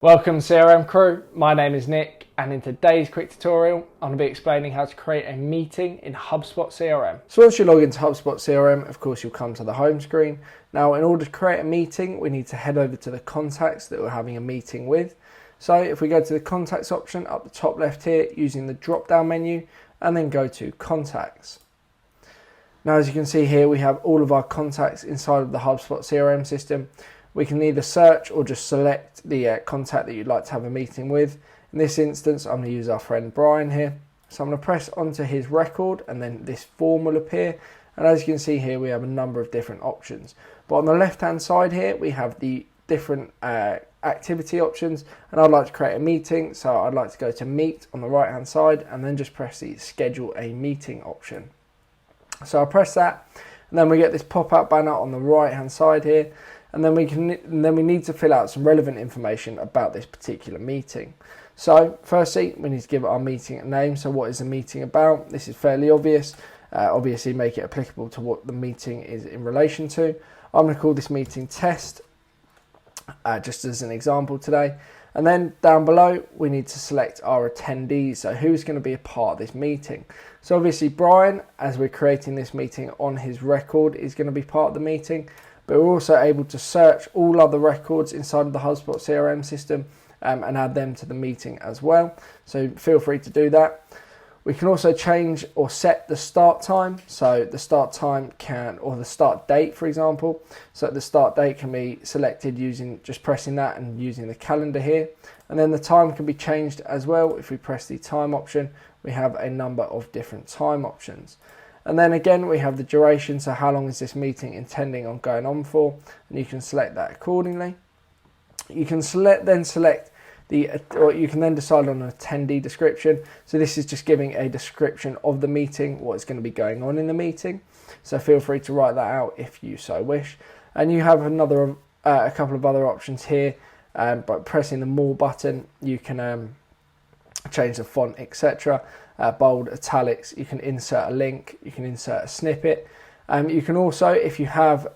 Welcome CRM crew, my name is Nick and in today's quick tutorial I'm going to be explaining how to create a meeting in HubSpot CRM. So once you log into HubSpot CRM, of course you'll come to the home screen. Now in order to create a meeting we need to head over to the contacts that we're having a meeting with. So if we go to the contacts option up the top left here using the drop down menu and then go to contacts. Now as you can see here we have all of our contacts inside of the HubSpot CRM system. We can either search or just select the contact that you'd like to have a meeting with. In this instance, I'm going to use our friend Brian here. So I'm going to press onto his record and then this form will appear. And as you can see here, we have a number of different options. But on the left-hand side here, we have the different activity options. And I'd like to create a meeting. So I'd like to go to Meet on the right-hand side and then just press the Schedule a Meeting option. So I'll press that and then we get this pop-up banner on the right-hand side here. And then we need to fill out some relevant information about this particular meeting. So firstly, we need to give our meeting a name. So what is the meeting about? This is fairly obvious. Obviously make it applicable to what the meeting is in relation to. I'm going to call this meeting test, just as an example today. And then down below, we need to select our attendees. So who's going to be a part of this meeting? So obviously Brian, as we're creating this meeting on his record, is going to be part of the meeting. But we're also able to search all other records inside of the HubSpot CRM system and add them to the meeting as well. So feel free to do that. We can also change or set the start time. So the start time or the start date, for example. So the start date can be selected using just pressing that and using the calendar here. And then the time can be changed as well. If we press the time option, we have a number of different time options. And then again, we have the duration, so how long is this meeting intending on going on for, and you can select that accordingly. You can then decide on an attendee description. So this is just giving a description of the meeting, what is going to be going on in the meeting. So feel free to write that out if you so wish. And you have a couple of other options here. By pressing the More button, you can change the font, etc. Bold, italics, you can insert a link, you can insert a snippet. You can also, if you have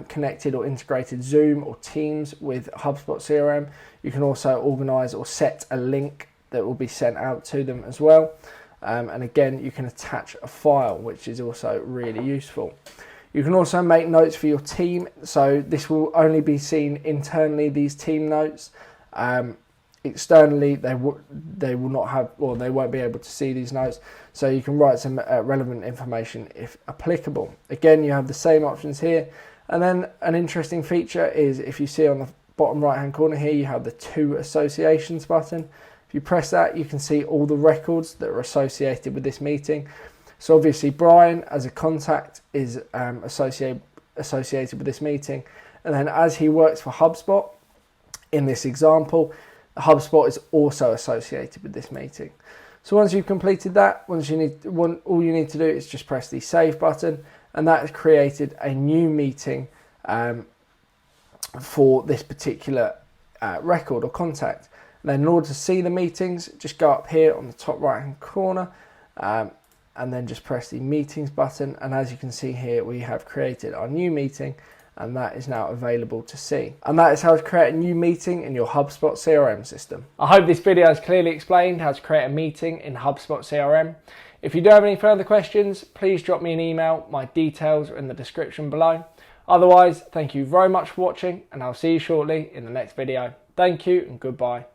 connected or integrated Zoom or Teams with HubSpot CRM, you can also organize or set a link that will be sent out to them as well. And again, you can attach a file, which is also really useful. You can also make notes for your team. So this will only be seen internally, these team notes. Externally, they will not have, or they won't be able to see these notes. So you can write some relevant information if applicable. Again, you have the same options here. And then an interesting feature is if you see on the bottom right hand corner here, you have the To Associations button. If you press that, you can see all the records that are associated with this meeting. So obviously Brian as a contact is associated with this meeting. And then as he works for HubSpot, in this example, HubSpot is also associated with this meeting. So once you've completed that, all you need to do is just press the Save button, and that has created a new meeting for this particular record or contact. And then in order to see the meetings, just go up here on the top right hand corner and then just press the Meetings button. And as you can see here, we have created our new meeting, and that is now available to see. And that is how to create a new meeting in your HubSpot CRM system. I hope this video has clearly explained how to create a meeting in HubSpot CRM. If you do have any further questions, please drop me an email. My details are in the description below. Otherwise, thank you very much for watching, and I'll see you shortly in the next video. Thank you and goodbye.